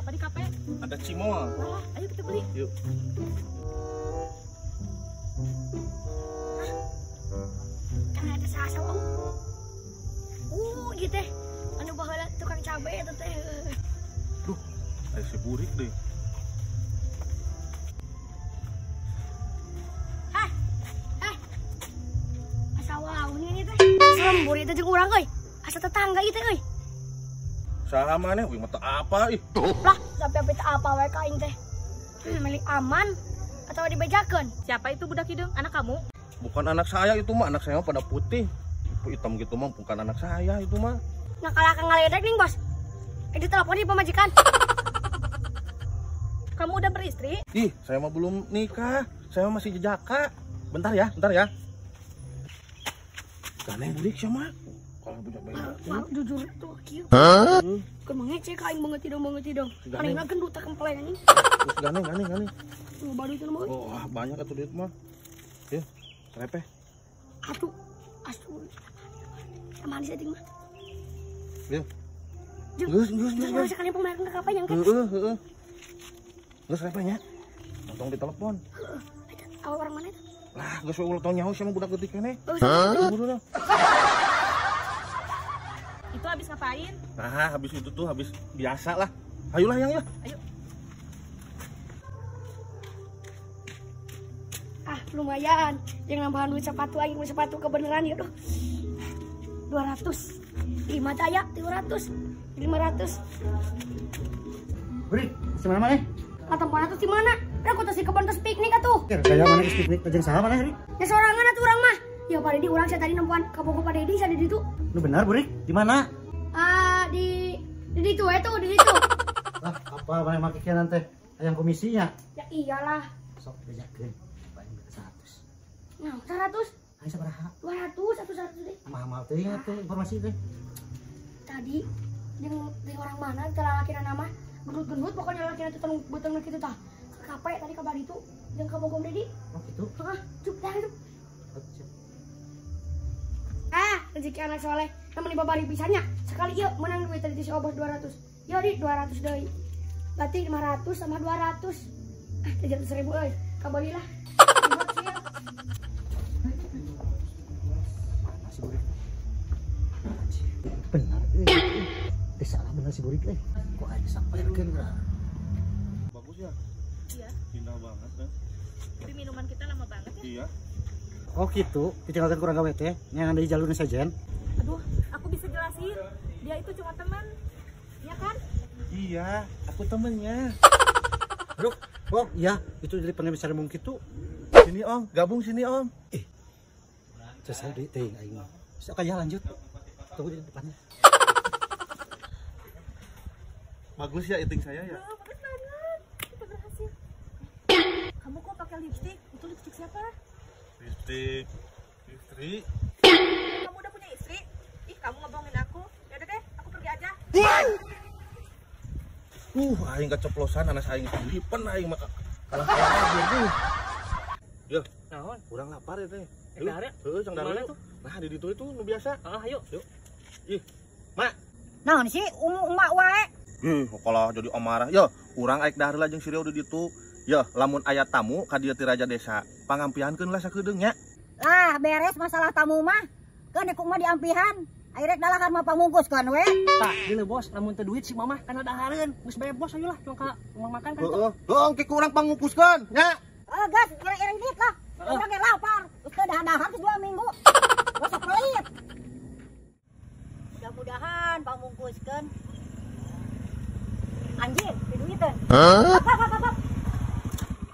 apa di kafe? Ada cimol. Wah, ayo kita beli. Yuk. Kan ada sasa om. Gitu teh. Anu baheula tukang cabe eta teh. Duh, ada si burik deh. Asa wau ini teh. Serem burik teh jeung urang euy. Asa tetangga ieu teh euy. Saha maneh wih mata apa ih? Lah, sampai apa wae ka aing teh. Milik aman atau dibejakeun? Siapa itu budak hidung? Anak kamu? Bukan anak saya itu mah, anak saya mah pada putih. Hitam gitu mah bukan anak saya itu mah. Nakalakan ngaledek nih bos. Ditelepon di pemajikan. Kamu udah beristri? Ih, saya mah belum nikah. Saya mah masih jejaka. Bentar ya, bentar ya. Ganeng budik sama. Kalau budak bayi. Wah, jujur tuh kieu. Kan mangecek aing banget dong. Anehna gendut tak kempeleng anjing. Terus ganeng. Nu baru itu mah. Oh, banyak atuh duit mah. Ya, serepeh. Atuh. Aman setting mah. Ya. Geus. Sekali pemain ke apa yang kan? Heeh. Geus serepehnya. Tong ditelepon. Awak orang mana itu? Lah, geus we ulah tau nyaho sama budak leutik keneh. Buru-buru. Itu habis ngapain? Nah, habis itu tuh habis biasa lah. Ayolah yang ya. Ayo. Lumayan. Yang nambahan duit sepatu aing sepatu kebenaran ya. 200. 5 daya 200. 500. Beri, semana mana? Tempat itu di mana? Aku tuh si kebun terus piknik atuh. Kayak mana piknik jeung saha mana hari? Ya sorangan atuh urang mah. Ya pada di urang saya tadi nempuan ka Bogo pada di sana di ditu. Nu benar, Beri? Di mana? Di ditu tuh, di ditu. Lah, apa mana make kieu teh? Hayang komisinya. Ya iyalah. Sok bejakeun. Paling 100. Nah, 100. Aya sabaraha? 200 100 deh. Mahal teh ya teh informasi teh. Tadi jeung orang mana tara lakina nama gendut-gendut pokoknya lakina teh beuteng kitu tah. Ka kape tadi ka Baditu jeung ka Bogom Dedi. Oh gitu. Heeh, cuk dah itu. Oh, Rezeki anak soleh namun dibabari pisannya. Sekali ieu menang duit tadi si Obos 200. Ya di 200 deui. Berarti 500 sama 200. 300.000 euy. Kabalilah. si Buri. Benar. Salah benar si Buri teh. Kok aja sampaikeun lah. Bagus ya? Iya. Indah banget ya. Tapi minuman kita lama banget ya. Iya. Oh gitu, ditinggalkan kurang gawe teh, yang ada di jalurnya sajen. Aduh, aku bisa jelasin. Dia itu cuma teman. Ya kan? Iya, aku temennya. Aduh, oh iya, itu dari pengen besar mungkin tuh. Sini Om, gabung sini Om. Selesai deh, teh aing. Sok aja lanjut. Tunggu di depannya. Bagus ya eating saya ya. Bagus banget. Kita berhasil. Kamu kok pakai lipstik? Itu lipstik siapa? Lipstik istri. Kamu udah punya istri? Ih, kamu ngebohongin aku. Ya udah deh, aku pergi aja. Aing keceplosan anak aing lipen aing maka kalah kalah. Yo, Naon? kurang lapar ya teh. Dahar ya? Heeh, cang dahar Gimana tuh. Nah, di ditu itu nu biasa. Ayo. Yuk. Ih, Mak. Naon sih emak wae? Kalau jadi omarah, yo, urang aik dahar lah jeung si Rio di ditu. Yo, lamun aya tamu ka dieu ti raja desa, pangampihankeun lah sakedeung nya. Ah, beres masalah tamu mah. Kan ikut mah diampihan. Airek dalakan mah pamungkus kan we. Tak, dile bos, lamun teu duit si mamah kana dahareun. Geus bebos ayolah, cuma ka rumah makan kan. Heeh. Dong ki urang pangungkuskeun, nya. Gas, ira-ira dit lah. Udah ge lapar. Geus teu dahar geus 2 minggu. Gosok pelit. Mudah-mudahan pamungkuskeun. Anjir, duiteun.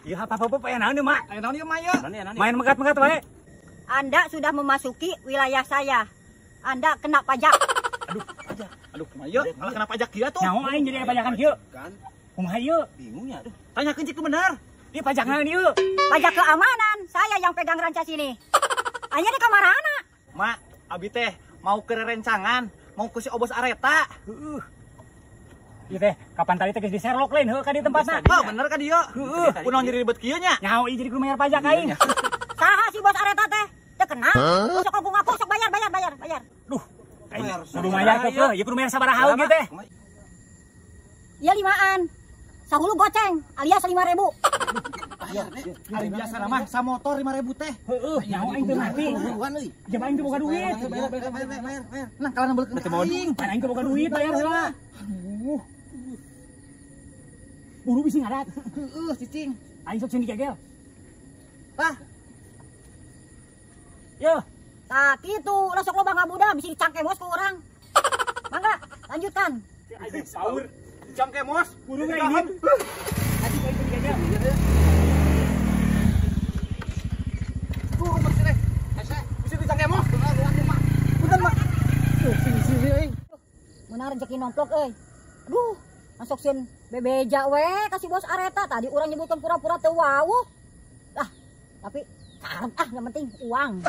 Iya, apa-apa aya naon ieu, Mak? Aya naon ieu, Mak? Main megat-megat wae. Anda sudah memasuki wilayah saya. Anda kena pajak. Aduh, kumaha ieu? Malah kena pajak kieu tuh. Nyaho aing jadi pajakan kieu? Kan. Kumaha ieu? Bingung ya, aduh. Tanyakeun cik bener. Ieu pajak naon ieu? Pajak keamanan. Saya yang pegang rancas ini. Anya di kamarana. Mak, abi teh mau ke rencangan, mau ke si Obos Areta. Iya teh, kapan tadi teh geus di Sherlock lain heuh ka di tempatna. Oh, bener ka dieu. Heuh, kunaon jadi ribet kieu nya? Nyaho ieu jadi kudu bayar pajak aing. Saha si bos Areta teh? Teu kenal. Sok ngaku sok bayar. Duh, kudu bayar teh, ieu kudu bayar sabaraha oge teh. Iya 5-an. Sahulu goceng alias 5.000. Hari biasa mah sa motor 5.000 teh. Heeh, nyawa aing teu mati. Jam aing teu boga duit. Bayar. Nah, kalau nambel aing, aing teu boga duit bayar heula. Aduh. Buru bisi ngadat. Heeh, cicing. Aing sok sini kegel. Tah. Yo, Tah kitu, ulah sok loba ngabuda bisa dicangkemos ku urang. Mangga, lanjutkan. aing saur. Cangke mos, buru ngeunin. Tadi aing sini kegel. Benar rezeki nomplok euy. Aduh, masuk sin bebeja we kasih bos Areta. Tadi orang nyebutkan pura-pura teu wawuh. Tapi sareng yang penting uang.